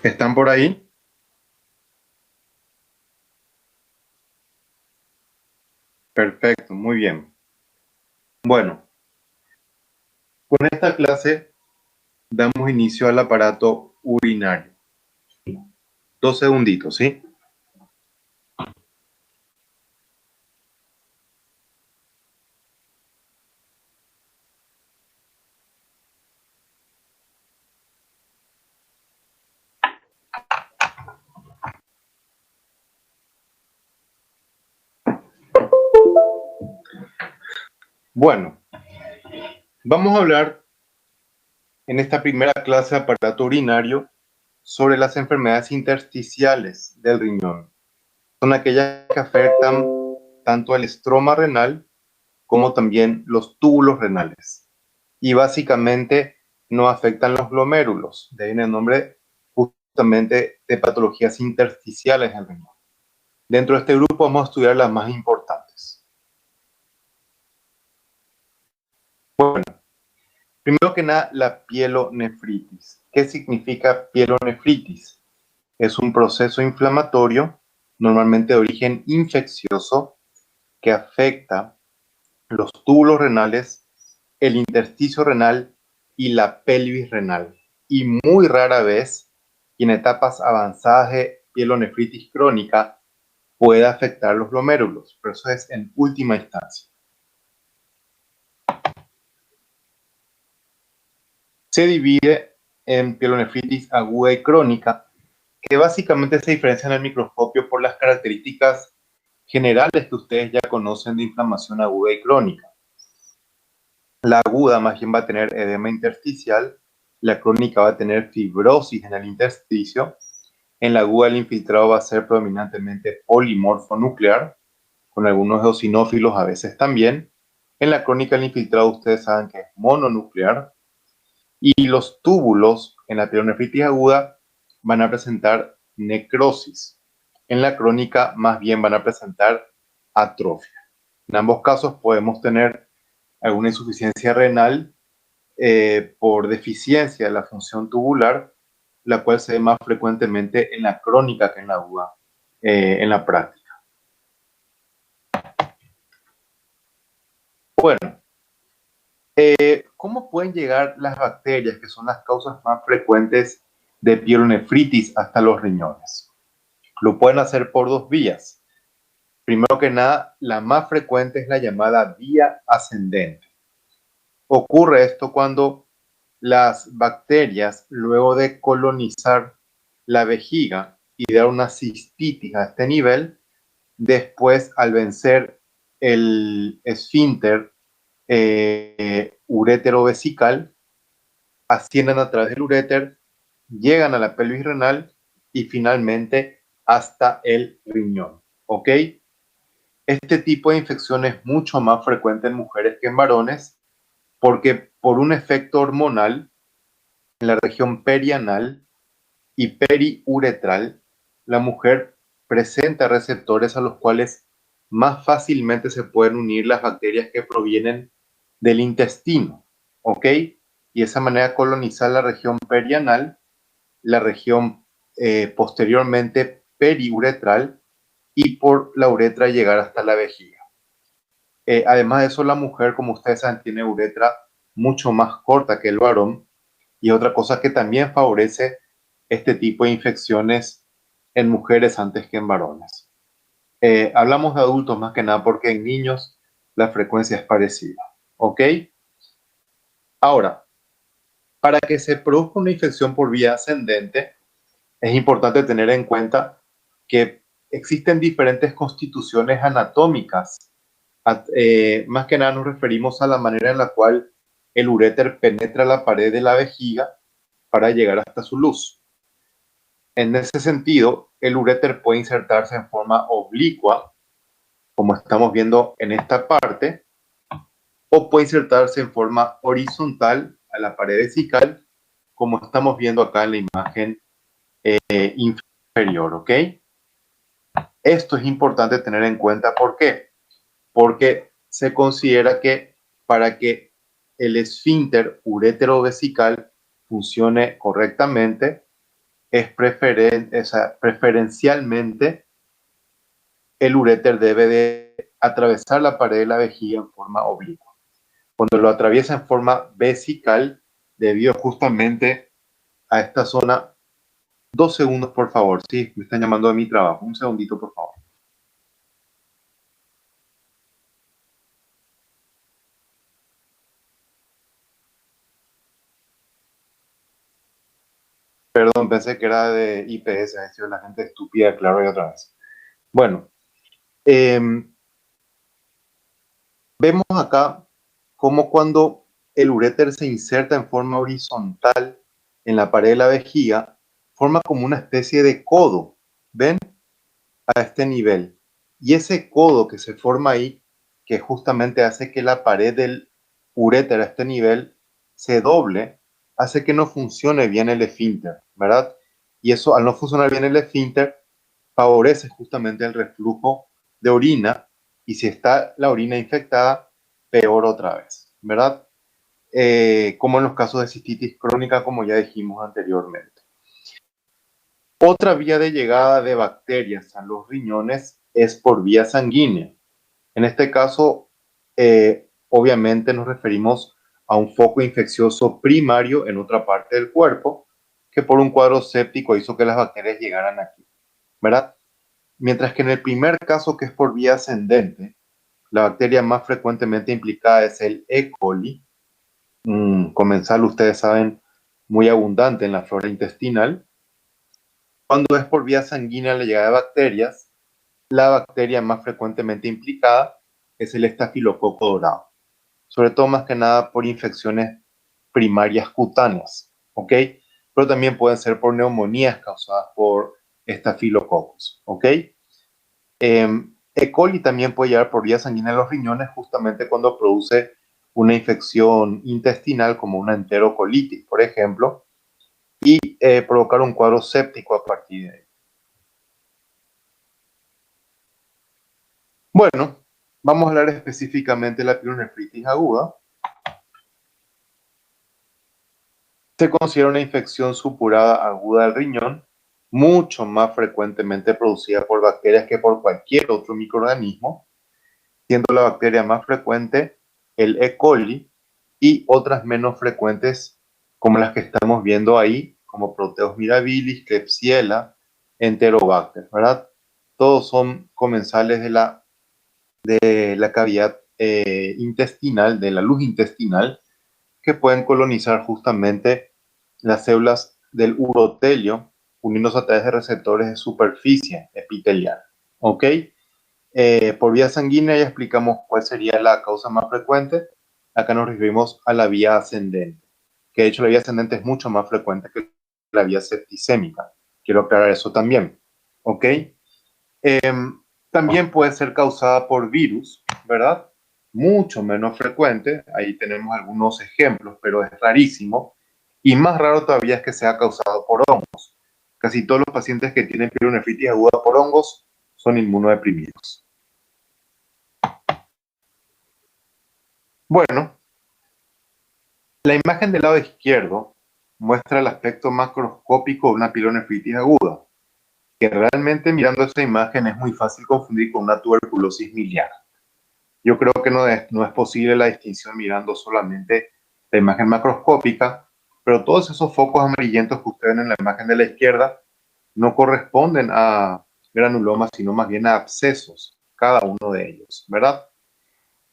¿Están por ahí? Perfecto, muy bien. Bueno, con esta clase damos inicio al aparato urinario. 2 segunditos, ¿sí? Bueno, vamos a hablar en esta primera clase de aparato urinario sobre las enfermedades intersticiales del riñón. Son aquellas que afectan tanto el estroma renal como también los túbulos renales. Y básicamente no afectan los glomérulos. De ahí el nombre justamente de patologías intersticiales del riñón. Dentro de este grupo vamos a estudiar las más importantes. Bueno, primero que nada, la pielonefritis. ¿Qué significa pielonefritis? Es un proceso inflamatorio, normalmente de origen infeccioso, que afecta los túbulos renales, el intersticio renal y la pelvis renal. Y muy rara vez, y en etapas avanzadas de pielonefritis crónica, puede afectar los glomérulos, pero eso es en última instancia. Se divide en pielonefritis aguda y crónica, que básicamente se diferencia en el microscopio por las características generales que ustedes ya conocen de inflamación aguda y crónica. La aguda más bien va a tener edema intersticial, la crónica va a tener fibrosis en el intersticio, en la aguda el infiltrado va a ser predominantemente polimorfo nuclear, con algunos eosinófilos a veces también. En la crónica el infiltrado ustedes saben que es mononuclear, y los túbulos en la pielonefritis aguda van a presentar necrosis. En la crónica más bien van a presentar atrofia. En ambos casos podemos tener alguna insuficiencia renal por deficiencia de la función tubular, la cual se ve más frecuentemente en la crónica que en la aguda, en la práctica. Bueno, ¿cómo pueden llegar las bacterias, que son las causas más frecuentes de pielonefritis, hasta los riñones? Lo pueden hacer por 2 vías. Primero que nada, la más frecuente es la llamada vía ascendente. Ocurre esto cuando las bacterias, luego de colonizar la vejiga y dar una cistitis a este nivel, después al vencer el esfínter urétero-vesical, ascienden a través del uréter, llegan a la pelvis renal y finalmente hasta el riñón. ¿Ok? Este tipo de infección es mucho más frecuente en mujeres que en varones porque por un efecto hormonal en la región perianal y periuretral, la mujer presenta receptores a los cuales más fácilmente se pueden unir las bacterias que provienen del intestino, ¿ok? Y de esa manera colonizar la región perianal, la región posteriormente periuretral y por la uretra llegar hasta la vejiga. Además de eso, la mujer, como ustedes saben, tiene uretra mucho más corta que el varón, y otra cosa que también favorece este tipo de infecciones en mujeres antes que en varones. Hablamos de adultos más que nada porque en niños la frecuencia es parecida. ¿Ok? Ahora, para que se produzca una infección por vía ascendente, es importante tener en cuenta que existen diferentes constituciones anatómicas. Más que nada nos referimos a la manera en la cual el uréter penetra la pared de la vejiga para llegar hasta su luz. En ese sentido, el uréter puede insertarse en forma oblicua, como estamos viendo en esta parte, o puede insertarse en forma horizontal a la pared vesical, como estamos viendo acá en la imagen inferior, ¿ok? Esto es importante tener en cuenta. ¿Por qué? Porque se considera que para que el esfínter urétero-vesical funcione correctamente, es preferencialmente el uréter debe de atravesar la pared de la vejiga en forma oblicua. Cuando lo atraviesa en forma vesical, debido justamente a esta zona, 2 segundos por favor, sí, me están llamando de mi trabajo, un segundito por favor. Perdón, pensé que era de IPS, ha sido la gente estúpida, claro, y otra vez. Bueno, eh, vemos acá cómo cuando el uréter se inserta en forma horizontal en la pared de la vejiga, forma como una especie de codo, ¿ven? A este nivel. Y ese codo que se forma ahí, que justamente hace que la pared del uréter a este nivel se doble, hace que no funcione bien el esfínter, ¿verdad? Y eso, al no funcionar bien el esfínter, favorece justamente el reflujo de orina, y si está la orina infectada, peor otra vez, ¿verdad? Como en los casos de cistitis crónica, como ya dijimos anteriormente. Otra vía de llegada de bacterias a los riñones es por vía sanguínea. En este caso, obviamente nos referimos a un foco infeccioso primario en otra parte del cuerpo, que por un cuadro séptico hizo que las bacterias llegaran aquí, ¿verdad? Mientras que en el primer caso, que es por vía ascendente, la bacteria más frecuentemente implicada es el E. coli, comensal, ustedes saben, muy abundante en la flora intestinal. Cuando es por vía sanguínea la llegada de bacterias, la bacteria más frecuentemente implicada es el estafilococo dorado, sobre todo más que nada por infecciones primarias cutáneas, ¿ok? Pero también pueden ser por neumonías causadas por estafilococos, ¿ok? E. coli también puede llegar por vía sanguínea a los riñones justamente cuando produce una infección intestinal como una enterocolitis, por ejemplo, y provocar un cuadro séptico a partir de ahí. Bueno, vamos a hablar específicamente de la pielonefritis aguda. Se considera una infección supurada aguda del riñón, mucho más frecuentemente producida por bacterias que por cualquier otro microorganismo, siendo la bacteria más frecuente el E. coli y otras menos frecuentes como las que estamos viendo ahí, como Proteus mirabilis, Klebsiella, Enterobacter, ¿verdad? Todos son comensales de la cavidad intestinal, de la luz intestinal, que pueden colonizar justamente las células del urotelio, uniéndose a través de receptores de superficie epitelial. ¿Ok? Por vía sanguínea ya explicamos cuál sería la causa más frecuente. Acá nos referimos a la vía ascendente, que de hecho la vía ascendente es mucho más frecuente que la vía septicémica. Quiero aclarar eso también. ¿Ok? También puede ser causada por virus, ¿verdad? Mucho menos frecuente. Ahí tenemos algunos ejemplos, pero es rarísimo. Y más raro todavía es que sea causado por hongos. Casi todos los pacientes que tienen pielonefritis aguda por hongos son inmunodeprimidos. Bueno, la imagen del lado izquierdo muestra el aspecto macroscópico de una pielonefritis aguda, que realmente mirando esa imagen es muy fácil confundir con una tuberculosis miliar. Yo creo que no es posible la distinción mirando solamente la imagen macroscópica, pero todos esos focos amarillentos que ustedes ven en la imagen de la izquierda no corresponden a granulomas, sino más bien a abscesos, cada uno de ellos, ¿verdad?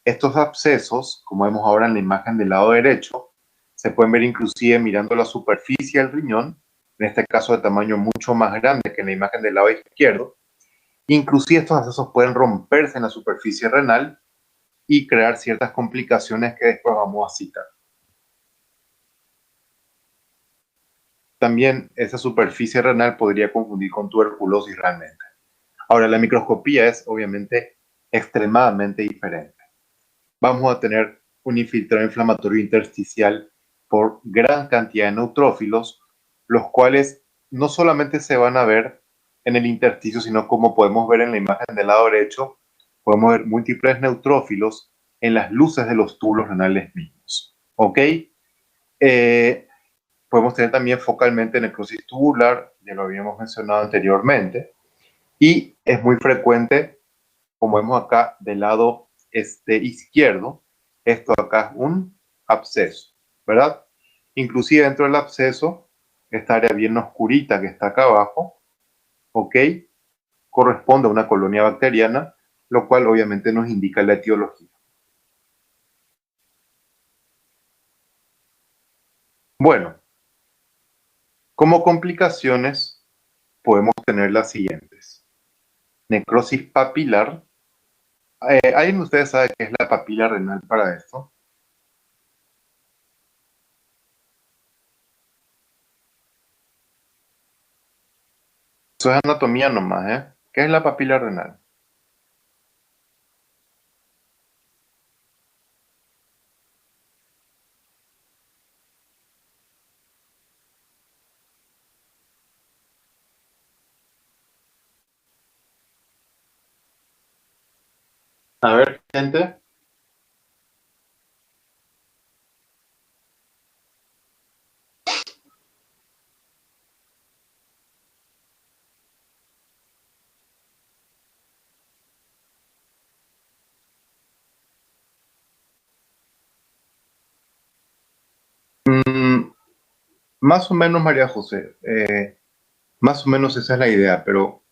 Estos abscesos, como vemos ahora en la imagen del lado derecho, se pueden ver inclusive mirando la superficie del riñón, en este caso de tamaño mucho más grande que en la imagen del lado izquierdo. Inclusive estos abscesos pueden romperse en la superficie renal y crear ciertas complicaciones que después vamos a citar. También esa superficie renal podría confundir con tuberculosis realmente. Ahora, la microscopía es obviamente extremadamente diferente. Vamos a tener un infiltrado inflamatorio intersticial por gran cantidad de neutrófilos, los cuales no solamente se van a ver en el intersticio, sino como podemos ver en la imagen del lado derecho, podemos ver múltiples neutrófilos en las luces de los túbulos renales mismos. ¿Ok? Podemos tener también focalmente necrosis tubular, ya lo habíamos mencionado anteriormente, y es muy frecuente, como vemos acá del lado izquierdo, esto acá es un absceso, ¿verdad? Inclusive dentro del absceso, esta área bien oscurita que está acá abajo, ¿ok? Corresponde a una colonia bacteriana, lo cual obviamente nos indica la etiología. Bueno, como complicaciones podemos tener las siguientes. Necrosis papilar. ¿Alguien de ustedes sabe qué es la papila renal para esto? Eso es anatomía nomás, ¿eh? ¿Qué es la papila renal? A ver, gente. Mm, más o menos, María José. Más o menos esa es la idea, pero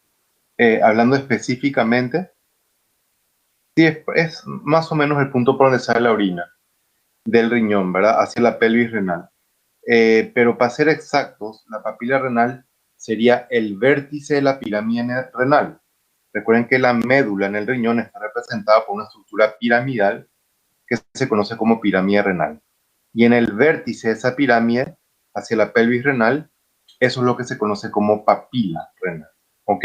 hablando específicamente, sí es más o menos el punto por donde sale la orina del riñón, ¿verdad? Hacia la pelvis renal. Pero para ser exactos, la papila renal sería el vértice de la pirámide renal. Recuerden que la médula en el riñón está representada por una estructura piramidal que se conoce como pirámide renal. Y en el vértice de esa pirámide, hacia la pelvis renal, eso es lo que se conoce como papila renal. ¿Ok?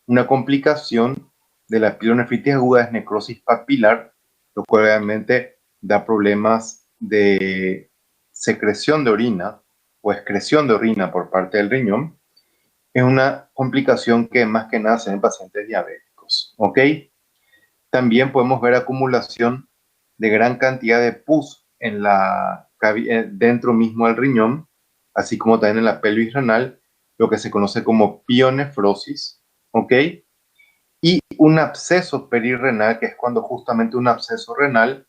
Una complicación de la pielonefritis aguda es necrosis papilar, lo cual obviamente da problemas de secreción de orina o excreción de orina por parte del riñón. Es una complicación que más que nada se ve en pacientes diabéticos. ¿Ok? También podemos ver acumulación de gran cantidad de pus en dentro mismo del riñón, así como también en la pelvis renal, lo que se conoce como pionefrosis, ¿ok? Y un absceso perirrenal, que es cuando justamente un absceso renal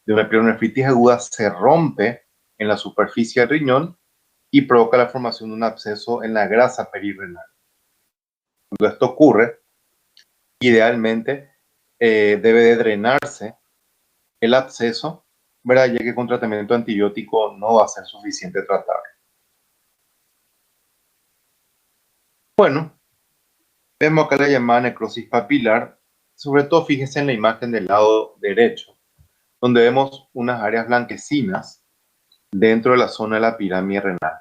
de una pielonefritis aguda se rompe en la superficie del riñón y provoca la formación de un absceso en la grasa perirrenal. Cuando esto ocurre, idealmente debe de drenarse el absceso, ¿verdad? Ya que con tratamiento antibiótico no va a ser suficiente tratar. Bueno, vemos acá la llamada necrosis papilar. Sobre todo fíjense en la imagen del lado derecho, donde vemos unas áreas blanquecinas dentro de la zona de la pirámide renal.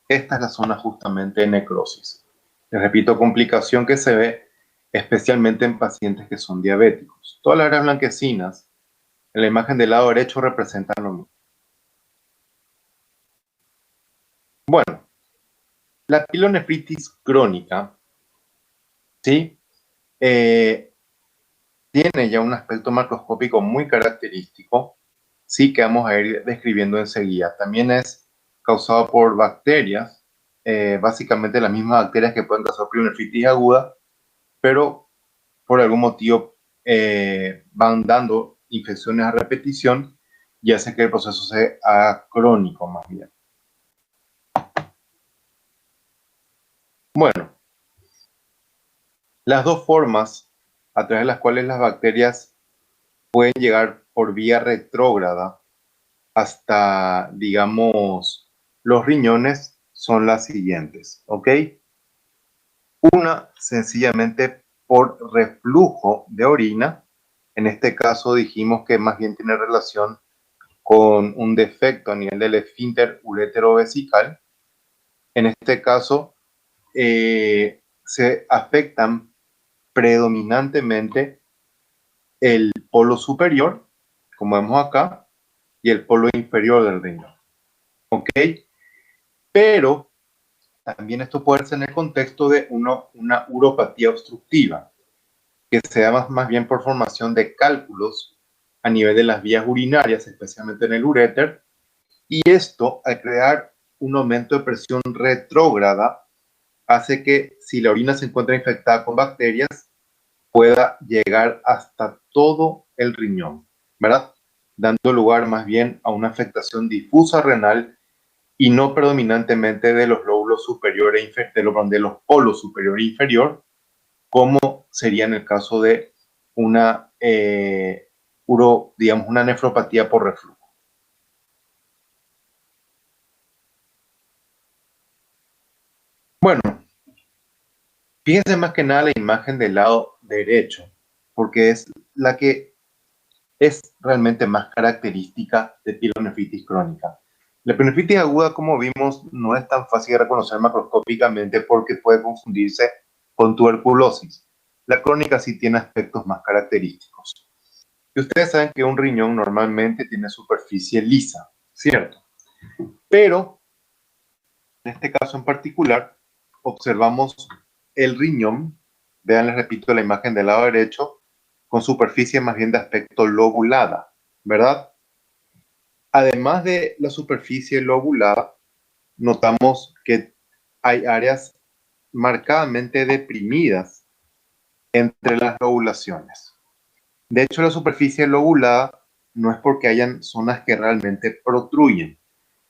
Esta es la zona justamente de necrosis. Les repito, complicación que se ve especialmente en pacientes que son diabéticos. Todas las áreas blanquecinas en la imagen del lado derecho representan lo mismo. Bueno, la pielonefritis crónica, ¿sí? Eh, tiene ya un aspecto macroscópico muy característico, sí, que vamos a ir describiendo enseguida. También es causado por bacterias, básicamente las mismas bacterias que pueden causar pielonefritis aguda, pero por algún motivo van dando infecciones a repetición y hace que el proceso sea crónico más bien. Bueno, las dos formas a través de las cuales las bacterias pueden llegar por vía retrógrada hasta, digamos, los riñones son las siguientes, ¿ok? Una, sencillamente por reflujo de orina. En este caso dijimos que más bien tiene relación con un defecto a nivel del esfínter urétero-vesical. En este caso, se afectan predominantemente el polo superior, como vemos acá, y el polo inferior del riñón. ¿Ok? Pero también esto puede ser en el contexto de una uropatía obstructiva, que se da más bien por formación de cálculos a nivel de las vías urinarias, especialmente en el uréter, y esto, al crear un aumento de presión retrógrada hace que si la orina se encuentra infectada con bacterias, pueda llegar hasta todo el riñón, ¿verdad? Dando lugar más bien a una afectación difusa renal y no predominantemente de los lóbulos superior e inferior, de los polos superior e inferior, como sería en el caso de una, digamos, una nefropatía por reflujo. Bueno, fíjense más que nada la imagen del lado derecho, porque es la que es realmente más característica de pielonefritis crónica. La pielonefritis aguda, como vimos, no es tan fácil de reconocer macroscópicamente porque puede confundirse con tuberculosis. La crónica sí tiene aspectos más característicos. Y ustedes saben que un riñón normalmente tiene superficie lisa, ¿cierto? Pero en este caso en particular, observamos el riñón, vean, les repito, la imagen del lado derecho, con superficie más bien de aspecto lobulada, ¿verdad? Además de la superficie lobulada, notamos que hay áreas marcadamente deprimidas entre las lobulaciones. De hecho, la superficie lobulada no es porque hayan zonas que realmente protruyen,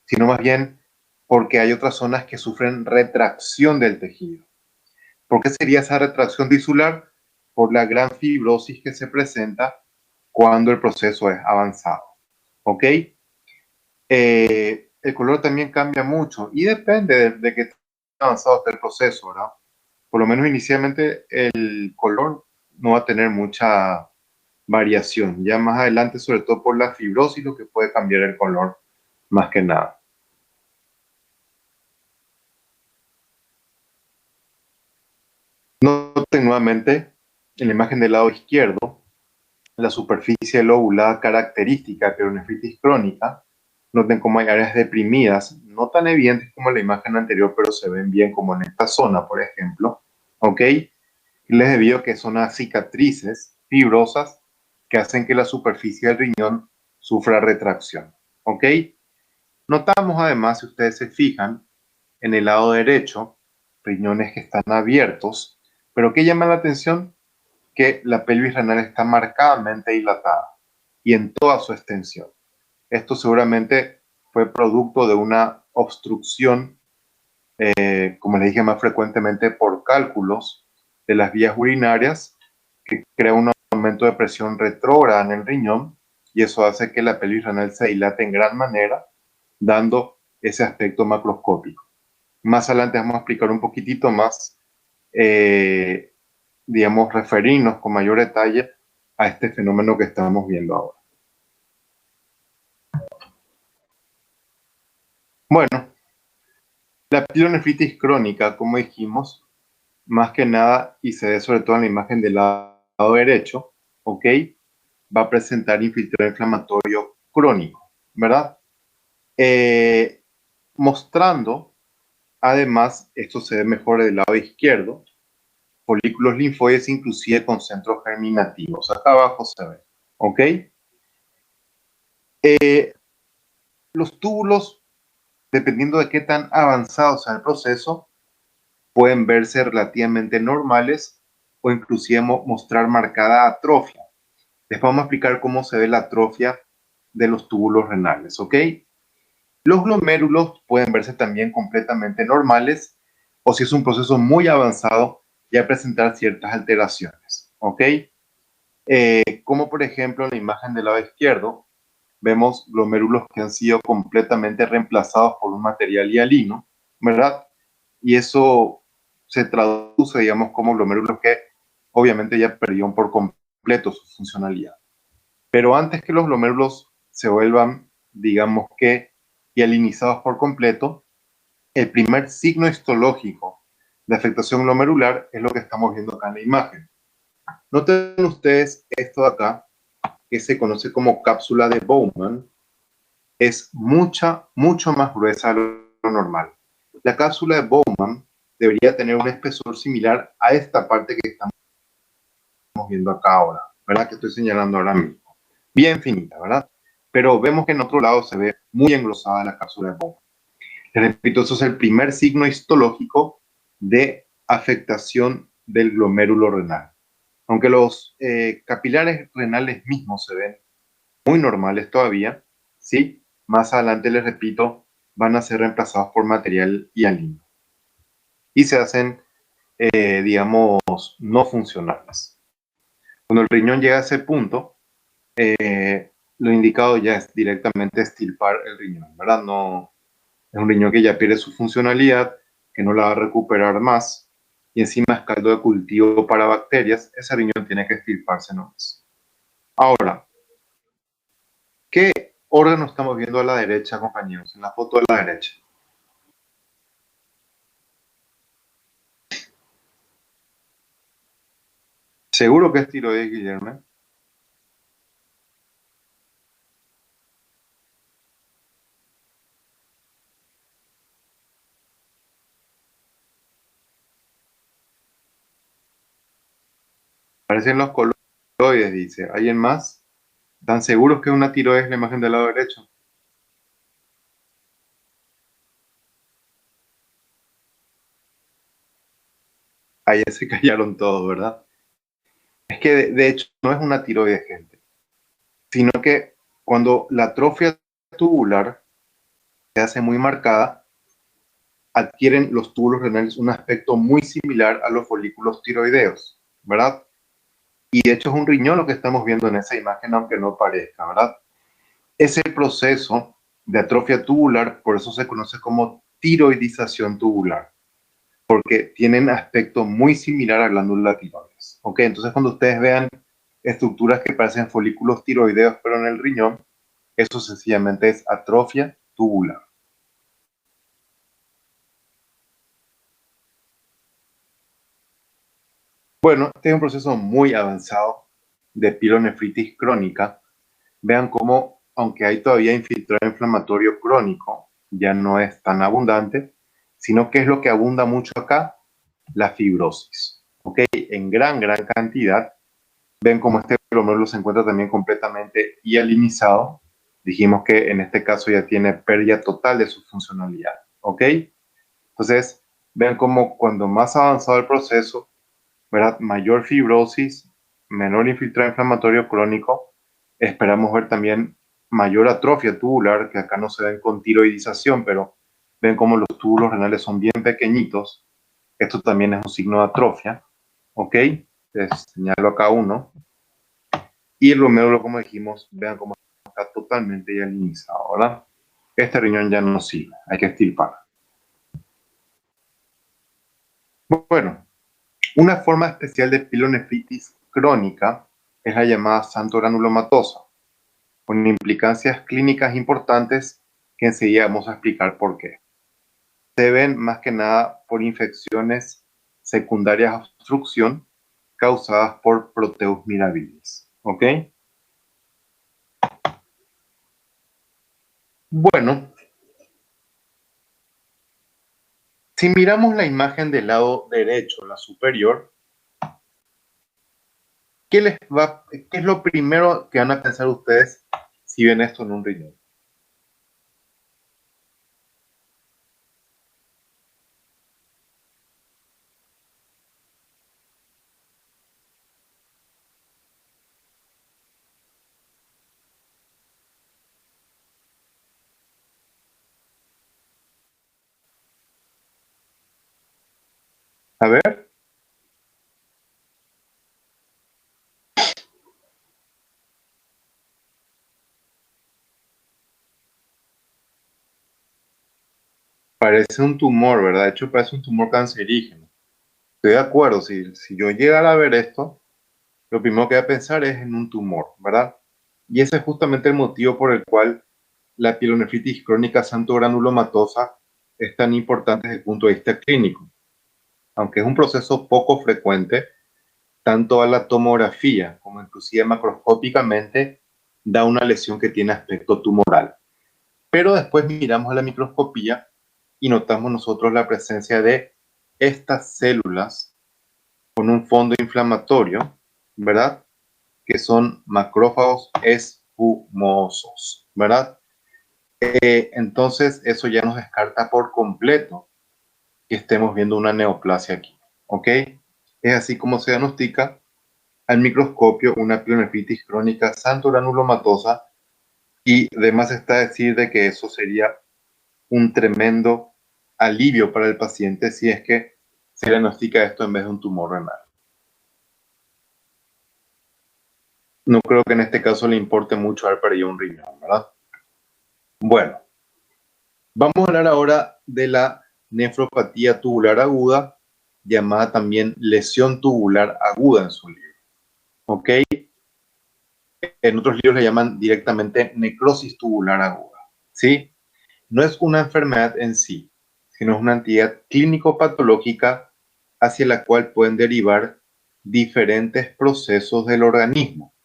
sino más bien porque hay otras zonas que sufren retracción del tejido. ¿Por qué sería esa retracción tisular? Por la gran fibrosis que se presenta cuando el proceso es avanzado. ¿Ok? El color también cambia mucho y depende de qué avanzado esté el proceso, ¿verdad? Por lo menos inicialmente el color no va a tener mucha variación. Ya más adelante, sobre todo por la fibrosis, lo que puede cambiar el color más que nada. Noten nuevamente en la imagen del lado izquierdo la superficie lobulada característica de pielonefritis crónica. Noten cómo hay áreas deprimidas, no tan evidentes como en la imagen anterior, pero se ven bien como en esta zona, por ejemplo. ¿Ok? Les debido a que son las cicatrices fibrosas que hacen que la superficie del riñón sufra retracción. ¿Ok? Notamos además, si ustedes se fijan, en el lado derecho, riñones que están abiertos, pero ¿qué llama la atención? Que la pelvis renal está marcadamente dilatada y en toda su extensión. Esto seguramente fue producto de una obstrucción, como les dije más frecuentemente, por cálculos de las vías urinarias, que crea un aumento de presión retrógrada en el riñón y eso hace que la pelvis renal se dilate en gran manera, dando ese aspecto macroscópico. Más adelante vamos a explicar un poquitito más, digamos, referirnos con mayor detalle a este fenómeno que estamos viendo ahora. Bueno, la pielonefritis crónica, como dijimos, más que nada, y se ve sobre todo en la imagen del lado derecho, ¿ok? Va a presentar infiltrado inflamatorio crónico, ¿verdad? Mostrando, además, esto se ve mejor del lado izquierdo, folículos linfoides inclusive con centros germinativos. Acá abajo se ve, ¿ok? Los túbulos, dependiendo de qué tan avanzado sea el proceso, pueden verse relativamente normales o inclusive mostrar marcada atrofia. Les vamos a explicar cómo se ve la atrofia de los túbulos renales, ¿ok? Los glomérulos pueden verse también completamente normales o si es un proceso muy avanzado, ya presentar ciertas alteraciones, ¿ok? Como por ejemplo en la imagen del lado izquierdo, vemos glomérulos que han sido completamente reemplazados por un material hialino, ¿verdad? Y eso se traduce, digamos, como glomérulos que obviamente ya perdieron por completo su funcionalidad. Pero antes que los glomérulos se vuelvan, digamos que, hialinizados por completo, el primer signo histológico de afectación glomerular es lo que estamos viendo acá en la imagen. Noten ustedes esto de acá, que se conoce como cápsula de Bowman, es mucho más gruesa de lo normal. La cápsula de Bowman debería tener un espesor similar a esta parte que estamos viendo acá ahora, ¿verdad? Que estoy señalando ahora mismo. Bien finita, ¿verdad? Pero vemos que en otro lado se ve muy engrosada la cápsula de Bowman. Repito, eso es el primer signo histológico de afectación del glomérulo renal. Aunque los capilares renales mismos se ven muy normales todavía, ¿sí? Más adelante, les repito, van a ser reemplazados por material hialino y se hacen, digamos, no funcionales. Cuando el riñón llega a ese punto, lo indicado ya es directamente extirpar el riñón, ¿verdad? No, es un riñón que ya pierde su funcionalidad, que no la va a recuperar más, y encima es caldo de cultivo para bacterias. Ese riñón tiene que extirparse nomás. Ahora, ¿qué órgano estamos viendo a la derecha, compañeros? En la foto de la derecha. Seguro que es tiroides, Guillermo. Parecen los coloides, dice. ¿Alguien más? ¿Están seguros que es una tiroides la imagen del lado derecho? Ahí se callaron todos, ¿verdad? Es que de hecho no es una tiroides, gente, sino que cuando la atrofia tubular se hace muy marcada, adquieren los túbulos renales un aspecto muy similar a los folículos tiroideos, ¿verdad? Y de hecho es un riñón lo que estamos viendo en esa imagen, aunque no parezca, ¿verdad? Ese proceso de atrofia tubular, por eso se conoce como tiroidización tubular, porque tienen aspecto muy similar a glándula tiroides. ¿Ok? Entonces, cuando ustedes vean estructuras que parecen folículos tiroideos, pero en el riñón, eso sencillamente es atrofia tubular. Bueno, este es un proceso muy avanzado de pielonefritis crónica. Vean cómo, aunque hay todavía infiltrado inflamatorio crónico, ya no es tan abundante, sino que es lo que abunda mucho acá, la fibrosis. ¿Ok? En gran cantidad. Ven cómo este glomérulo se encuentra también completamente hialinizado. Dijimos que en este caso ya tiene pérdida total de su funcionalidad. ¿Ok? Entonces, vean cómo cuando más avanzado el proceso, ¿verdad? Mayor fibrosis, menor infiltrado inflamatorio crónico, esperamos ver también mayor atrofia tubular, que acá no se ven con tiroidización, pero ven cómo los túbulos renales son bien pequeñitos. Esto también es un signo de atrofia, ¿ok? Les señalo acá uno. Y el glomérulo, como dijimos, vean cómo está totalmente hialinizado, ¿verdad? Este riñón ya no sirve, hay que extirpar. Bueno, una forma especial de pielonefritis crónica es la llamada xantogranulomatosa, con implicancias clínicas importantes que enseguida vamos a explicar por qué. Se ven más que nada por infecciones secundarias a obstrucción causadas por Proteus mirabilis. ¿Ok? Bueno, si miramos la imagen del lado derecho, la superior, ¿qué es lo primero que van a pensar ustedes si ven esto en un riñón? A ver, parece un tumor, ¿verdad? De hecho, parece un tumor cancerígeno. Estoy de acuerdo, si yo llegara a ver esto, lo primero que voy a pensar es en un tumor, ¿verdad? Y ese es justamente el motivo por el cual la pielonefritis crónica xantogranulomatosa es tan importante desde el punto de vista clínico. Aunque es un proceso poco frecuente, tanto a la tomografía como inclusive macroscópicamente da una lesión que tiene aspecto tumoral. Pero después miramos a la microscopía y notamos nosotros la presencia de estas células con un fondo inflamatorio, ¿verdad? Que son macrófagos espumosos, ¿verdad? Entonces eso ya nos descarta por completo que estemos viendo una neoplasia aquí, ¿ok? Es así como se diagnostica al microscopio una pielonefritis crónica santoranulomatosa, y además está decir de que eso sería un tremendo alivio para el paciente si es que se diagnostica esto en vez de un tumor renal. No creo que en este caso le importe mucho haber perdido un riñón, ¿verdad? Bueno, vamos a hablar ahora de la nefropatía tubular aguda, llamada también lesión tubular aguda en su libro, ¿ok? En otros libros le llaman directamente necrosis tubular aguda, ¿sí? No es una enfermedad en sí, sino es una entidad clínico-patológica hacia la cual pueden derivar diferentes procesos del organismo,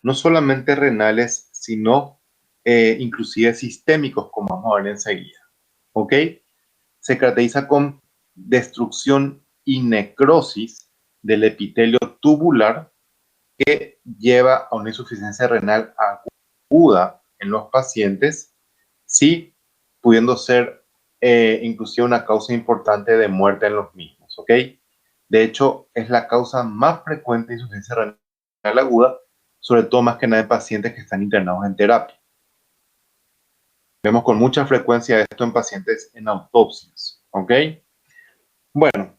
no solamente renales, sino inclusive sistémicos, como vamos a ver enseguida, ¿ok? Se caracteriza con destrucción y necrosis del epitelio tubular que lleva a una insuficiencia renal aguda en los pacientes, sí, pudiendo ser inclusive una causa importante de muerte en los mismos, ¿ok? De hecho, es la causa más frecuente de insuficiencia renal aguda, sobre todo más que nada en pacientes que están internados en terapia. Vemos con mucha frecuencia esto en pacientes en autopsias, ¿ok? Bueno,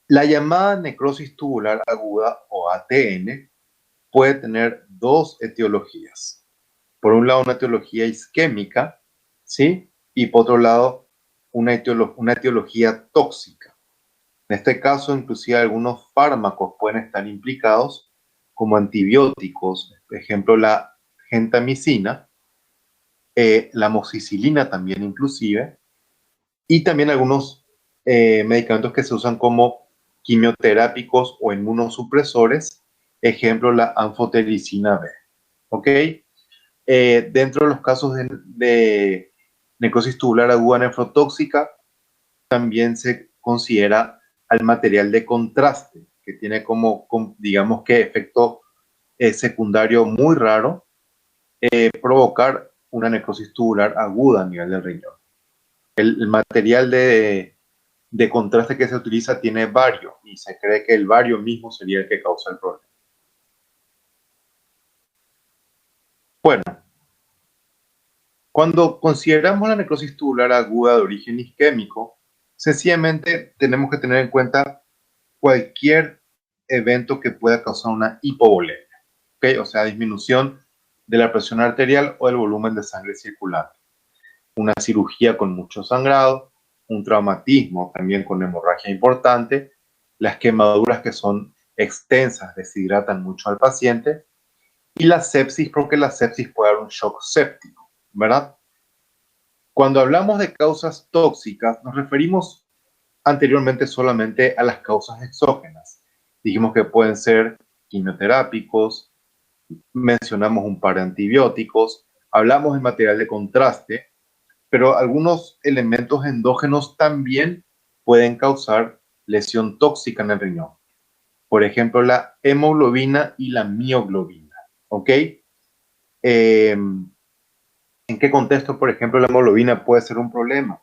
la llamada necrosis tubular aguda o ATN puede tener dos etiologías. Por un lado, una etiología isquémica, ¿sí? Y por otro lado, una etiología tóxica. En este caso, inclusive algunos fármacos pueden estar implicados, como antibióticos, por ejemplo, la gentamicina, la amoxicilina también inclusive, y también algunos medicamentos que se usan como quimioterápicos o inmunosupresores, ejemplo, la anfotericina B. ¿Ok? Dentro de los casos de necrosis tubular aguda nefrotóxica, también se considera al material de contraste, que tiene como digamos que efecto secundario muy raro, provocar una necrosis tubular aguda a nivel del riñón. El material de contraste que se utiliza tiene bario y se cree que el bario mismo sería el que causa el problema. Bueno, cuando consideramos la necrosis tubular aguda de origen isquémico, sencillamente tenemos que tener en cuenta cualquier evento que pueda causar una hipovolemia, ¿okay? O sea, disminución de la presión arterial o el volumen de sangre circulante. Una cirugía con mucho sangrado, un traumatismo también con hemorragia importante, las quemaduras que son extensas deshidratan mucho al paciente, y la sepsis, porque la sepsis puede dar un shock séptico, ¿verdad? Cuando hablamos de causas tóxicas, nos referimos anteriormente solamente a las causas exógenas. Dijimos que pueden ser quimioterápicos, mencionamos un par de antibióticos, hablamos de material de contraste, pero algunos elementos endógenos también pueden causar lesión tóxica en el riñón. Por ejemplo, la hemoglobina y la mioglobina, ¿ok? ¿En qué contexto, por ejemplo, la hemoglobina puede ser un problema?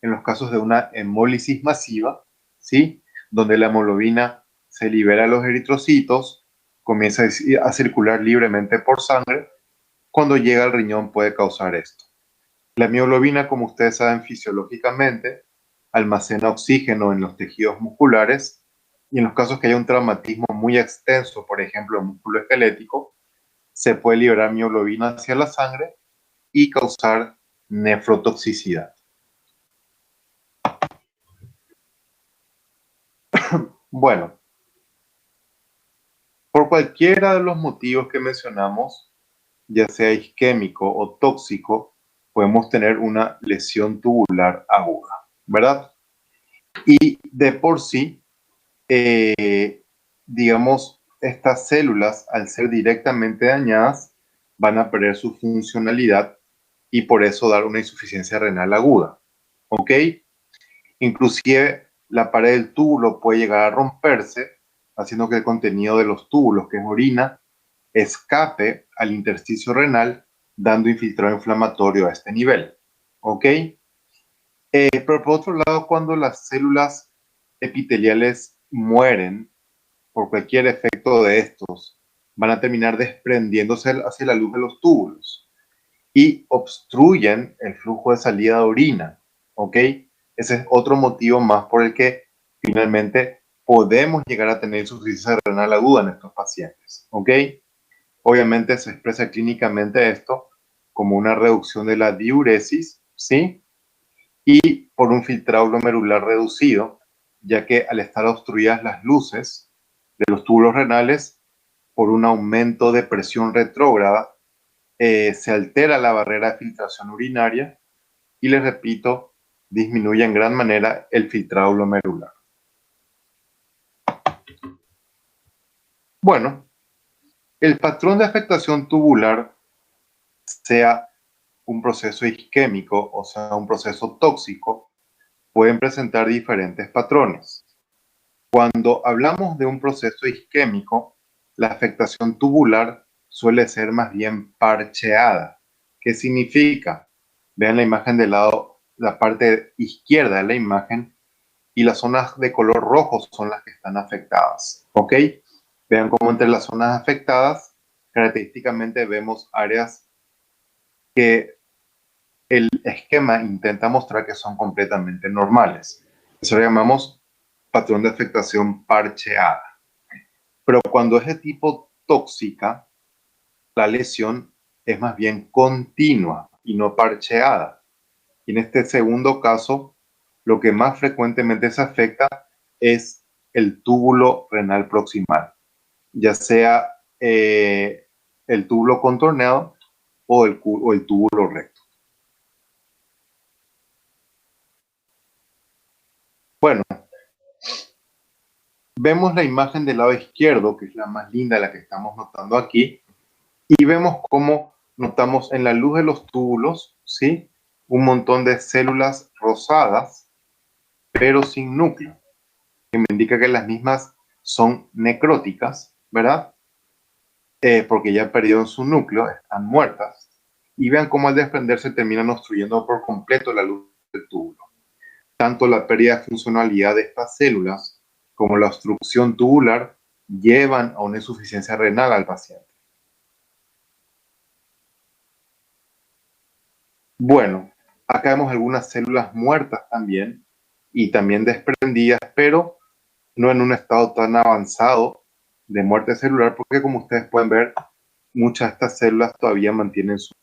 En los casos de una hemólisis masiva, ¿sí? Donde la hemoglobina se libera a los eritrocitos, comienza a circular libremente por sangre, cuando llega al riñón puede causar esto. La mioglobina, como ustedes saben fisiológicamente, almacena oxígeno en los tejidos musculares, y en los casos que haya un traumatismo muy extenso, por ejemplo, el músculo esquelético, se puede liberar mioglobina hacia la sangre y causar nefrotoxicidad. Bueno, por cualquiera de los motivos que mencionamos, ya sea isquémico o tóxico, podemos tener una lesión tubular aguda, ¿verdad? Y de por sí, digamos, estas células, al ser directamente dañadas, van a perder su funcionalidad y por eso dar una insuficiencia renal aguda, ¿ok? Inclusive la pared del túbulo puede llegar a romperse, haciendo que el contenido de los túbulos, que es orina, escape al intersticio renal, dando infiltrado inflamatorio a este nivel. ¿Ok? Pero por otro lado, cuando las células epiteliales mueren por cualquier efecto de estos, van a terminar desprendiéndose hacia la luz de los túbulos y obstruyen el flujo de salida de orina. ¿Ok? Ese es otro motivo más por el que finalmente podemos llegar a tener insuficiencia renal aguda en estos pacientes. ¿Ok? Obviamente se expresa clínicamente esto como una reducción de la diuresis, ¿sí? Y por un filtrado glomerular reducido, ya que al estar obstruidas las luces de los túbulos renales por un aumento de presión retrógrada, se altera la barrera de filtración urinaria y, les repito, disminuye en gran manera el filtrado glomerular. Bueno, el patrón de afectación tubular, sea un proceso isquémico o sea un proceso tóxico, pueden presentar diferentes patrones. Cuando hablamos de un proceso isquémico, la afectación tubular suele ser más bien parcheada. ¿Qué significa? Vean la imagen del lado, la parte izquierda de la imagen, y las zonas de color rojo son las que están afectadas. ¿Ok? Vean cómo entre las zonas afectadas, característicamente vemos áreas que el esquema intenta mostrar que son completamente normales. Eso lo llamamos patrón de afectación parcheada. Pero cuando es de tipo tóxica, la lesión es más bien continua y no parcheada. Y en este segundo caso, lo que más frecuentemente se afecta es el túbulo renal proximal, ya sea el túbulo contorneado o el túbulo recto. Bueno, vemos la imagen del lado izquierdo, que es la más linda, la que estamos notando aquí, y vemos cómo notamos en la luz de los túbulos, ¿sí? Un montón de células rosadas, pero sin núcleo, que me indica que las mismas son necróticas, ¿verdad? Porque ya perdieron su núcleo, están muertas. Y vean cómo al desprenderse terminan obstruyendo por completo la luz del túbulo. Tanto la pérdida de funcionalidad de estas células como la obstrucción tubular llevan a una insuficiencia renal al paciente. Bueno, acá vemos algunas células muertas también y también desprendidas, pero no en un estado tan avanzado de muerte celular, porque como ustedes pueden ver, muchas de estas células todavía mantienen su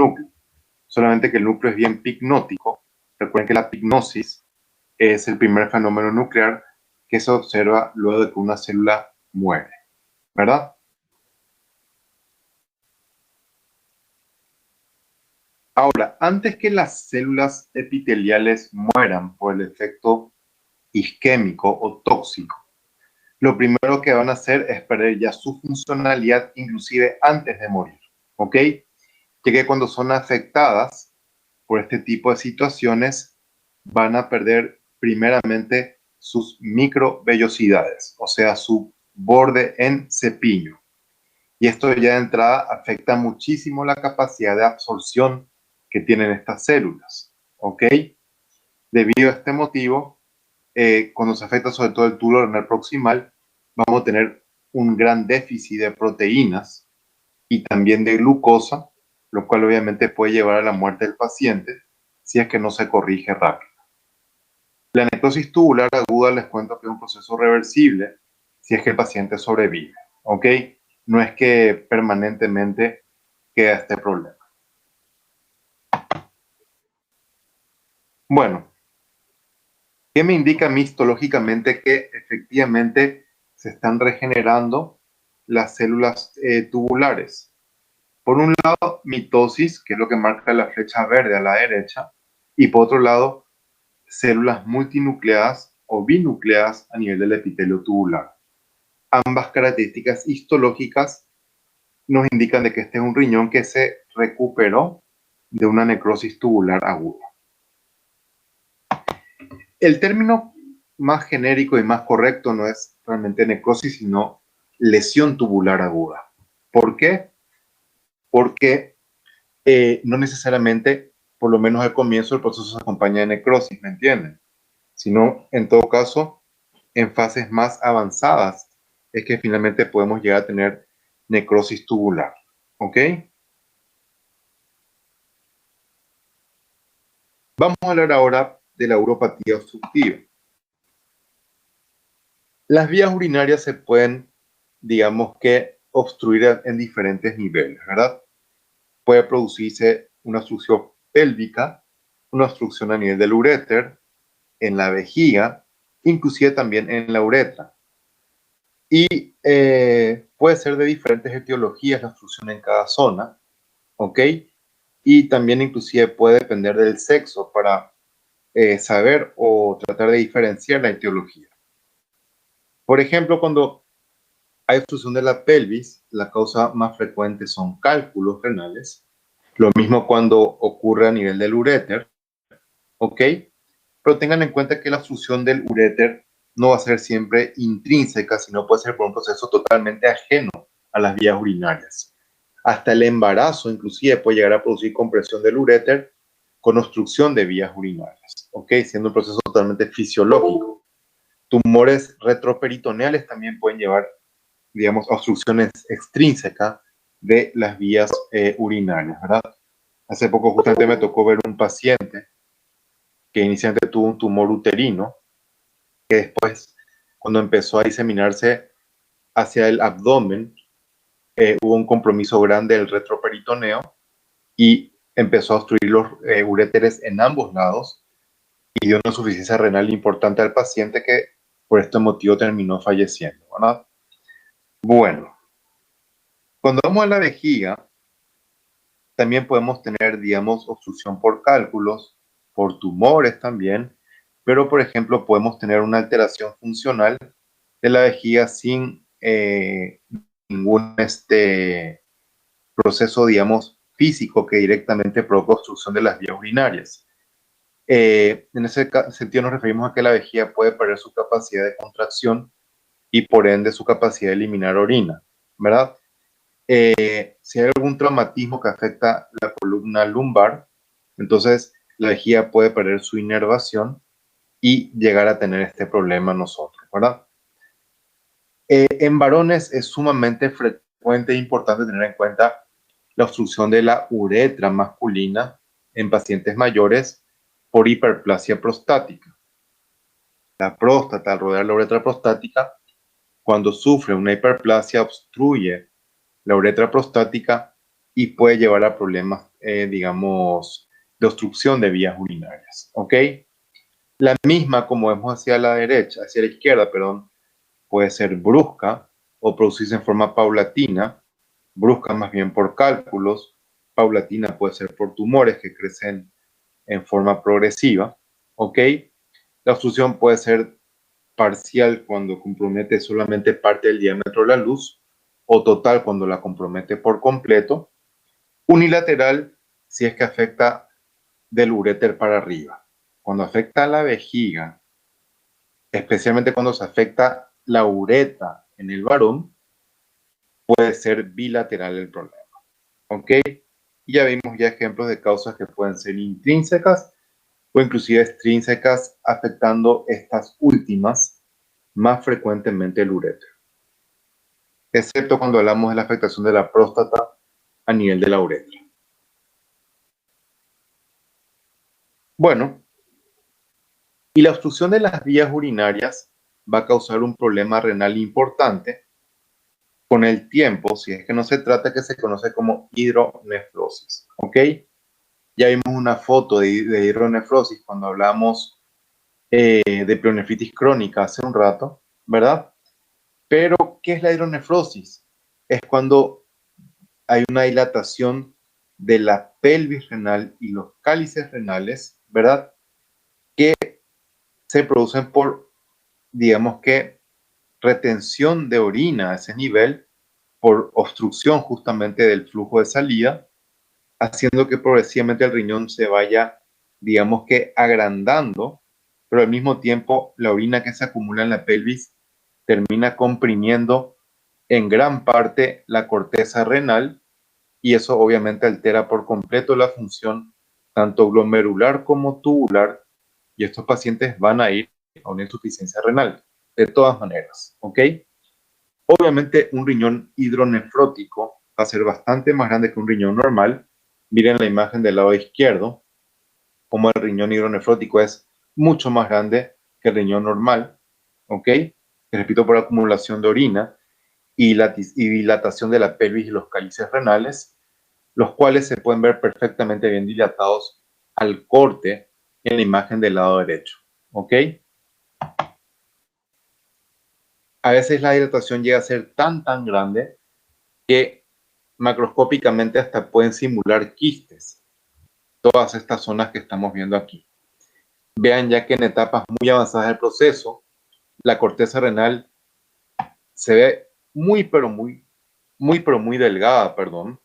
núcleo, solamente que el núcleo es bien picnótico. Recuerden que la pignosis es el primer fenómeno nuclear que se observa luego de que una célula muere, ¿verdad? Ahora, antes que las células epiteliales mueran por el efecto isquémico o tóxico, lo primero que van a hacer es perder ya su funcionalidad, inclusive antes de morir, ¿ok? Ya que cuando son afectadas por este tipo de situaciones, van a perder primeramente sus microvellosidades, o sea, su borde en cepillo. Y esto ya de entrada afecta muchísimo la capacidad de absorción que tienen estas células, ¿ok? Debido a este motivo, cuando se afecta sobre todo el túbulo renal proximal, vamos a tener un gran déficit de proteínas y también de glucosa, lo cual obviamente puede llevar a la muerte del paciente si es que no se corrige rápido. La necrosis tubular aguda, les cuento que es un proceso reversible si es que el paciente sobrevive, ¿ok? No es que permanentemente queda este problema. Bueno, ¿qué me indica a mí histológicamente que efectivamente se están regenerando las células tubulares? Por un lado, mitosis, que es lo que marca la flecha verde a la derecha, y por otro lado, células multinucleadas o binucleadas a nivel del epitelio tubular. Ambas características histológicas nos indican de que este es un riñón que se recuperó de una necrosis tubular aguda. El término más genérico y más correcto no es realmente necrosis, sino lesión tubular aguda. ¿Por qué? Porque no necesariamente, por lo menos al comienzo, el proceso se acompaña de necrosis, ¿me entienden? Sino, en todo caso, en fases más avanzadas es que finalmente podemos llegar a tener necrosis tubular. ¿Ok? Vamos a hablar ahora de la uropatía obstructiva. Las vías urinarias se pueden, digamos que, obstruir en diferentes niveles, ¿verdad? Puede producirse una obstrucción pélvica, una obstrucción a nivel del uréter, en la vejiga, inclusive también en la uretra. Y puede ser de diferentes etiologías la obstrucción en cada zona, ¿ok? Y también inclusive puede depender del sexo para saber o tratar de diferenciar la etiología. Por ejemplo, cuando hay obstrucción de la pelvis, la causa más frecuente son cálculos renales. Lo mismo cuando ocurre a nivel del uréter, ¿ok? Pero tengan en cuenta que la obstrucción del uréter no va a ser siempre intrínseca, sino puede ser por un proceso totalmente ajeno a las vías urinarias. Hasta el embarazo, inclusive, puede llegar a producir compresión del uréter con obstrucción de vías urinarias, ¿ok? Siendo un proceso totalmente fisiológico. Tumores retroperitoneales también pueden llevar, digamos, a obstrucciones extrínsecas de las vías urinarias, ¿verdad? Hace poco justamente me tocó ver un paciente que inicialmente tuvo un tumor uterino, que después, cuando empezó a diseminarse hacia el abdomen, hubo un compromiso grande del retroperitoneo y empezó a obstruir los uréteres en ambos lados y dio una insuficiencia renal importante al paciente que por este motivo terminó falleciendo, ¿verdad? Bueno, cuando vamos a la vejiga, también podemos tener, digamos, obstrucción por cálculos, por tumores también, pero por ejemplo podemos tener una alteración funcional de la vejiga sin ningún proceso, digamos, físico que directamente provoca obstrucción de las vías urinarias. En ese sentido nos referimos a que la vejiga puede perder su capacidad de contracción y por ende su capacidad de eliminar orina, ¿verdad? Si hay algún traumatismo que afecta la columna lumbar, entonces la vejiga puede perder su inervación y llegar a tener este problema nosotros, ¿verdad? En varones es sumamente frecuente e importante tener en cuenta la obstrucción de la uretra masculina en pacientes mayores por hiperplasia prostática. La próstata, al rodear la uretra prostática, cuando sufre una hiperplasia, obstruye la uretra prostática y puede llevar a problemas, digamos, de obstrucción de vías urinarias. ¿Ok? La misma, como vemos hacia la derecha, hacia la izquierda, perdón, puede ser brusca o producirse en forma paulatina, brusca más bien por cálculos, paulatina puede ser por tumores que crecen en forma progresiva. ¿Ok? La obstrucción puede ser parcial cuando compromete solamente parte del diámetro de la luz o total cuando la compromete por completo. Unilateral si es que afecta del uréter para arriba. Cuando afecta a la vejiga, especialmente cuando se afecta la uretra en el varón, puede ser bilateral el problema. ¿Ok? Y ya vimos ya ejemplos de causas que pueden ser intrínsecas o inclusive extrínsecas, afectando estas últimas más frecuentemente el uréter, excepto cuando hablamos de la afectación de la próstata a nivel de la uretra. Bueno, y la obstrucción de las vías urinarias va a causar un problema renal importante con el tiempo, si es que no se trata, que se conoce como hidronefrosis. ¿Ok? Ya vimos una foto de hidronefrosis cuando hablamos de pielonefritis crónica hace un rato, ¿verdad? Pero, ¿qué es la hidronefrosis? Es cuando hay una dilatación de la pelvis renal y los cálices renales, ¿verdad? Que se producen por, digamos que, retención de orina a ese nivel, por obstrucción justamente del flujo de salida, haciendo que progresivamente el riñón se vaya, digamos que, agrandando, pero al mismo tiempo la orina que se acumula en la pelvis termina comprimiendo en gran parte la corteza renal y eso obviamente altera por completo la función tanto glomerular como tubular, y estos pacientes van a ir a una insuficiencia renal, de todas maneras, ¿ok? Obviamente un riñón hidronefrótico va a ser bastante más grande que un riñón normal. Miren la imagen del lado izquierdo, como el riñón hidronefrótico es mucho más grande que el riñón normal, ¿ok? Repito, por acumulación de orina y dilatación de la pelvis y los cálices renales, los cuales se pueden ver perfectamente bien dilatados al corte en la imagen del lado derecho, ¿ok? A veces la dilatación llega a ser tan grande que macroscópicamente hasta pueden simular quistes, todas estas zonas que estamos viendo aquí. Vean ya que en etapas muy avanzadas del proceso, la corteza renal se ve muy delgada, perdón,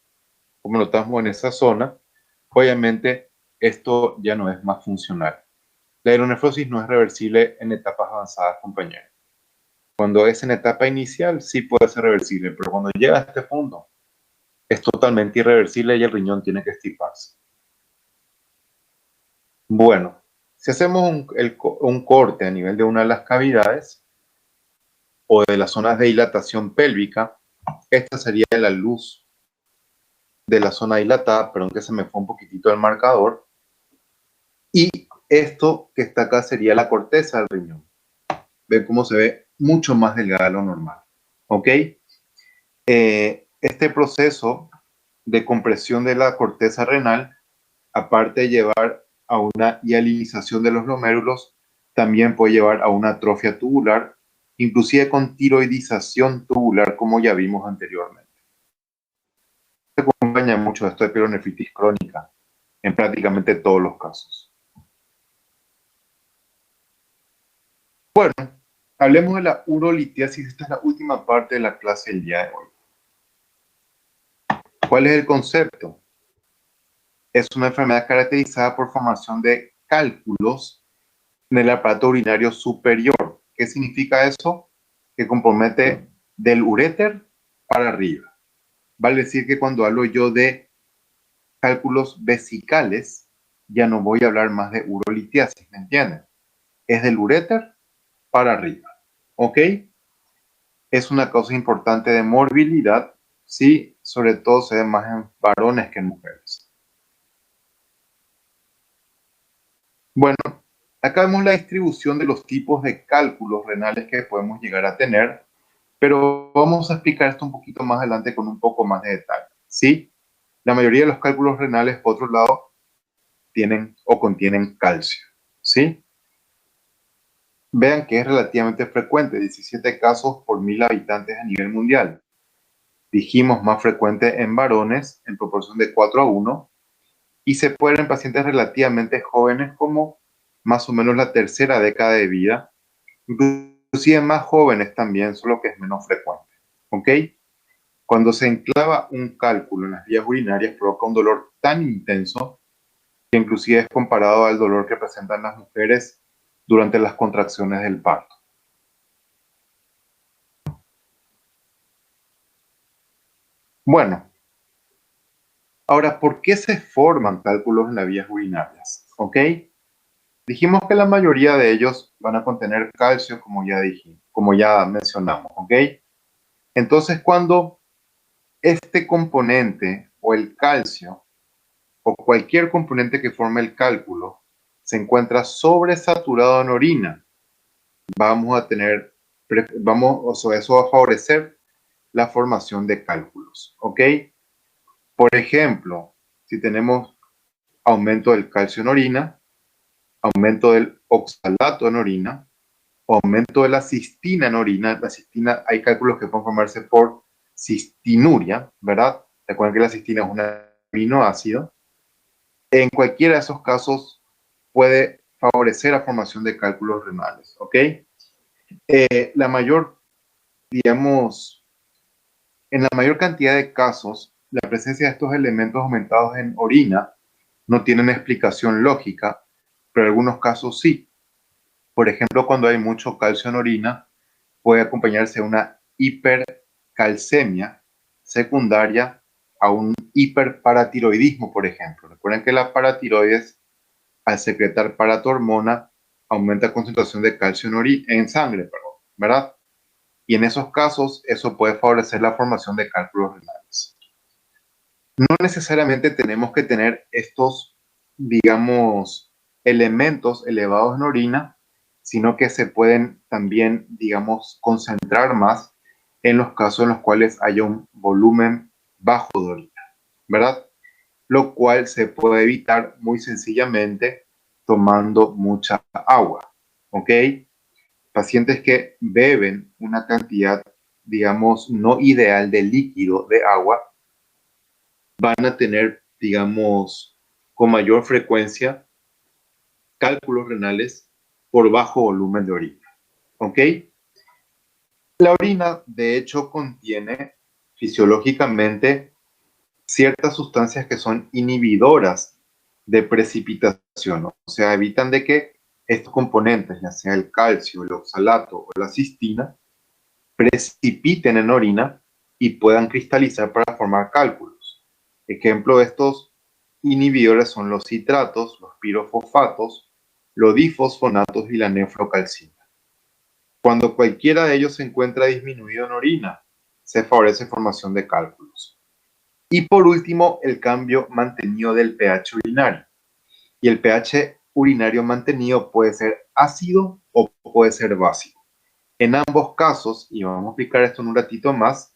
como notamos en esa zona. Obviamente, esto ya no es más funcional. La hidronefrosis no es reversible en etapas avanzadas, compañeros. Cuando es en etapa inicial, sí puede ser reversible, pero cuando llega a este punto, es totalmente irreversible y el riñón tiene que extirparse. Bueno, si hacemos un corte a nivel de una de las cavidades o de las zonas de dilatación pélvica, esta sería la luz de la zona dilatada, perdón que se me fue un poquitito el marcador, y esto que está acá sería la corteza del riñón. Ven cómo se ve mucho más delgada de lo normal, ¿ok? Este proceso de compresión de la corteza renal, aparte de llevar a una hialinización de los glomérulos, también puede llevar a una atrofia tubular, inclusive con tiroidización tubular, como ya vimos anteriormente. Se acompaña mucho esto de pielonefritis crónica en prácticamente todos los casos. Bueno, hablemos de la urolitiasis. Esta es la última parte de la clase del día de hoy. ¿Cuál es el concepto? Es una enfermedad caracterizada por formación de cálculos en el aparato urinario superior. ¿Qué significa eso? Que compromete del uréter para arriba. Vale decir que cuando hablo yo de cálculos vesicales, ya no voy a hablar más de urolitiasis, ¿me entienden? Es del uréter para arriba, ¿ok? Es una causa importante de morbilidad, sí, sobre todo se ve más en varones que en mujeres. Bueno, acá vemos la distribución de los tipos de cálculos renales que podemos llegar a tener, pero vamos a explicar esto un poquito más adelante con un poco más de detalle, ¿sí? La mayoría de los cálculos renales, por otro lado, tienen o contienen calcio, ¿sí? Vean que es relativamente frecuente, 17 casos por 1000 habitantes a nivel mundial. Dijimos más frecuente en varones, en proporción de 4:1, y se puede ver en pacientes relativamente jóvenes como más o menos la tercera década de vida, inclusive más jóvenes también, solo que es menos frecuente, ¿ok? Cuando se enclava un cálculo en las vías urinarias provoca un dolor tan intenso que inclusive es comparado al dolor que presentan las mujeres durante las contracciones del parto. Bueno, ahora, ¿por qué se forman cálculos en las vías urinarias? ¿Ok? Dijimos que la mayoría de ellos van a contener calcio, como ya dijimos, como ya mencionamos, ¿ok? Entonces, cuando este componente o el calcio o cualquier componente que forme el cálculo se encuentra sobresaturado en orina, vamos a tener, o sea, eso va a favorecer la formación de cálculos, ¿ok? Por ejemplo, si tenemos aumento del calcio en orina, aumento del oxalato en orina, aumento de la cistina en orina. La cistina, hay cálculos que pueden formarse por cistinuria, ¿verdad? Recuerden que la cistina es un aminoácido. En cualquiera de esos casos puede favorecer la formación de cálculos renales, ¿ok? La mayor, digamos, en la mayor cantidad de casos, la presencia de estos elementos aumentados en orina no tienen explicación lógica, pero en algunos casos sí. Por ejemplo, cuando hay mucho calcio en orina, puede acompañarse de una hipercalcemia secundaria a un hiperparatiroidismo, por ejemplo. Recuerden que la paratiroides, al secretar paratormona, aumenta la concentración de calcio en sangre, ¿verdad? Y en esos casos, eso puede favorecer la formación de cálculos renales. No necesariamente tenemos que tener estos, digamos, elementos elevados en orina, sino que se pueden también, digamos, concentrar más en los casos en los cuales haya un volumen bajo de orina, ¿verdad? Lo cual se puede evitar muy sencillamente tomando mucha agua, ¿ok? Pacientes que beben una cantidad, digamos, no ideal de líquido de agua van a tener, digamos, con mayor frecuencia cálculos renales por bajo volumen de orina, ¿ok? La orina, de hecho, contiene fisiológicamente ciertas sustancias que son inhibidoras de precipitación, ¿no? O sea, evitan de que estos componentes, ya sea el calcio, el oxalato o la cistina, precipiten en orina y puedan cristalizar para formar cálculos. Ejemplo de estos inhibidores son los citratos, los pirofosfatos, los difosfonatos y la nefrocalcina. Cuando cualquiera de ellos se encuentra disminuido en orina, se favorece formación de cálculos. Y por último, el cambio mantenido del pH urinario. Y el pH urinario mantenido puede ser ácido o puede ser básico. En ambos casos, y vamos a explicar esto en un ratito más,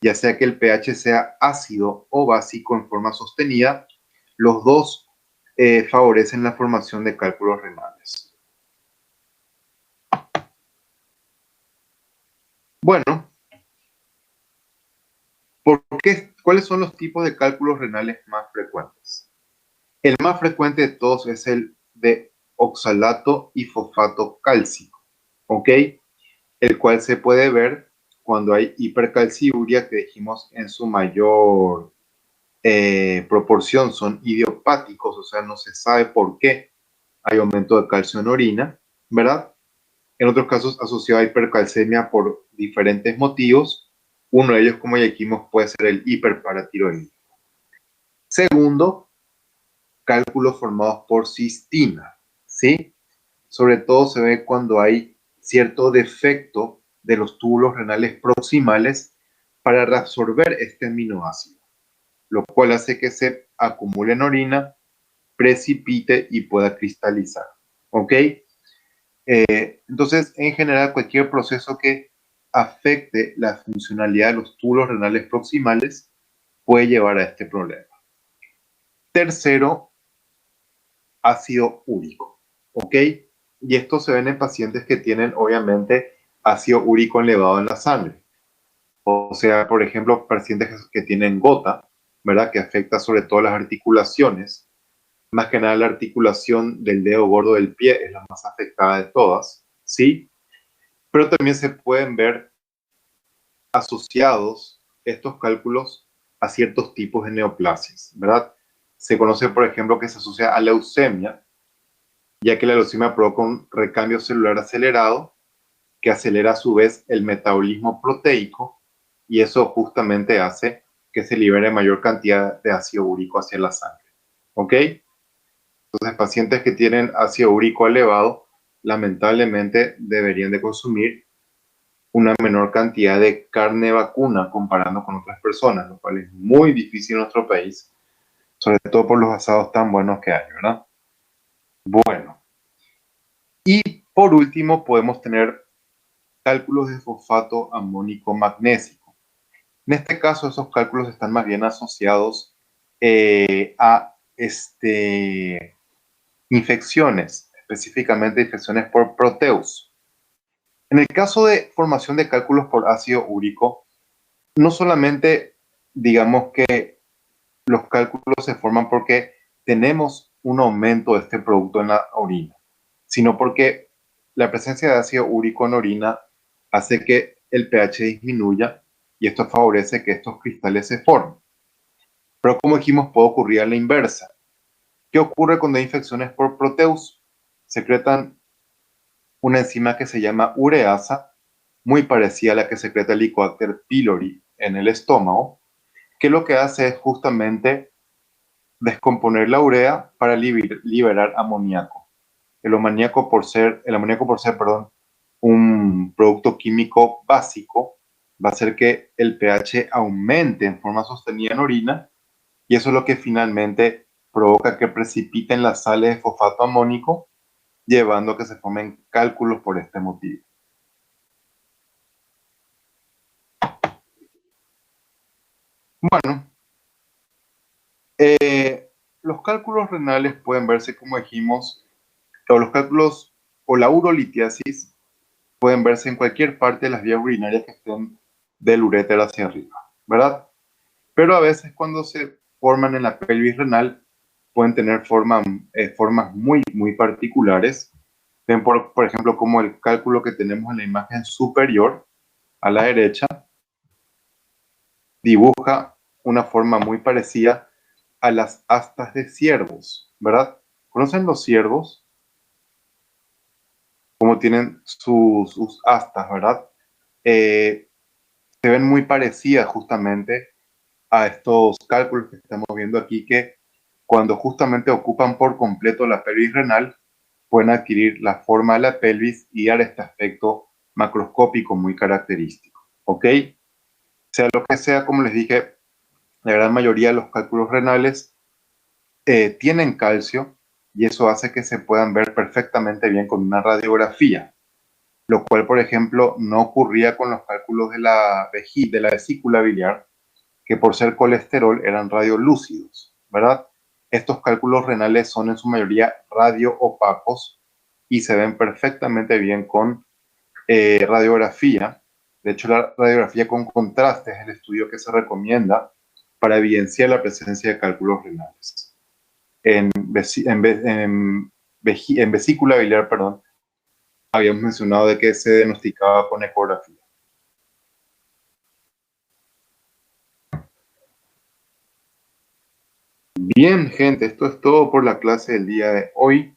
ya sea que el pH sea ácido o básico en forma sostenida, los dos favorecen la formación de cálculos renales. Bueno, ¿cuáles son los tipos de cálculos renales más frecuentes? El más frecuente de todos es el de oxalato y fosfato cálcico, ¿ok? El cual se puede ver cuando hay hipercalciuria, que dijimos en su mayor proporción son idiopáticos, o sea, no se sabe por qué hay aumento de calcio en orina, ¿verdad? En otros casos asociado a hipercalcemia por diferentes motivos. Uno de ellos, como ya dijimos, puede ser el hiperparatiroidismo. Segundo, cálculos formados por cistina, ¿sí? Sobre todo se ve cuando hay cierto defecto de los túbulos renales proximales para reabsorber este aminoácido, lo cual hace que se acumule en orina, precipite y pueda cristalizar, ¿ok? Entonces, en general, cualquier proceso que afecte la funcionalidad de los túbulos renales proximales puede llevar a este problema. Tercero, ácido úrico, ¿ok? Y esto se ven en pacientes que tienen, obviamente, ácido úrico elevado en la sangre. O sea, por ejemplo, pacientes que tienen gota, ¿verdad? Que afecta sobre todo las articulaciones. Más que nada la articulación del dedo gordo del pie es la más afectada de todas, ¿sí? Pero también se pueden ver asociados estos cálculos a ciertos tipos de neoplasias, ¿verdad? Se conoce, por ejemplo, que se asocia a leucemia, ya que la leucemia provoca un recambio celular acelerado que acelera a su vez el metabolismo proteico y eso justamente hace que se libere mayor cantidad de ácido úrico hacia la sangre, ¿ok? Entonces, pacientes que tienen ácido úrico elevado, lamentablemente deberían de consumir una menor cantidad de carne vacuna comparando con otras personas, lo cual es muy difícil en nuestro país, sobre todo por los asados tan buenos que hay, ¿verdad? Bueno, y por último podemos tener cálculos de fosfato amónico magnésico. En este caso, esos cálculos están más bien asociados a infecciones, específicamente infecciones por proteus. En el caso de formación de cálculos por ácido úrico, no solamente digamos que los cálculos se forman porque tenemos un aumento de este producto en la orina, sino porque la presencia de ácido úrico en orina hace que el pH disminuya y esto favorece que estos cristales se formen. Pero como dijimos, puede ocurrir a la inversa. ¿Qué ocurre cuando hay infecciones por proteus? Secretan una enzima que se llama ureasa, muy parecida a la que secreta el Helicobacter pylori en el estómago, que lo que hace es justamente descomponer la urea para liberar amoníaco. El amoníaco por ser, perdón, un producto químico básico, va a hacer que el pH aumente en forma sostenida en orina y eso es lo que finalmente provoca que precipiten las sales de fosfato amónico, llevando a que se formen cálculos por este motivo. Bueno, los cálculos renales pueden verse, como dijimos, o los cálculos o la urolitiasis pueden verse en cualquier parte de las vías urinarias que estén del uréter hacia arriba, ¿verdad? Pero a veces cuando se forman en la pelvis renal pueden tener formas muy particulares. Ven, por ejemplo, como el cálculo que tenemos en la imagen superior a la derecha dibuja una forma muy parecida a las astas de ciervos, ¿verdad? ¿Conocen los ciervos? Como tienen sus astas, ¿verdad? Eh, Se ven muy parecidas justamente a estos cálculos que estamos viendo aquí, que cuando justamente ocupan por completo la pelvis renal, pueden adquirir la forma de la pelvis y dar este aspecto macroscópico muy característico. ¿Ok? Sea lo que sea, como les dije, la gran mayoría de los cálculos renales tienen calcio y eso hace que se puedan ver perfectamente bien con una radiografía, lo cual, por ejemplo, no ocurría con los cálculos de la vesícula biliar, que por ser colesterol eran radiolúcidos, ¿verdad? Estos cálculos renales son en su mayoría radioopacos y se ven perfectamente bien con radiografía. De hecho, la radiografía con contraste es el estudio que se recomienda para evidenciar la presencia de cálculos renales. En vesícula biliar, perdón, habíamos mencionado de que se diagnosticaba con ecografía. Bien, gente, esto es todo por la clase del día de hoy.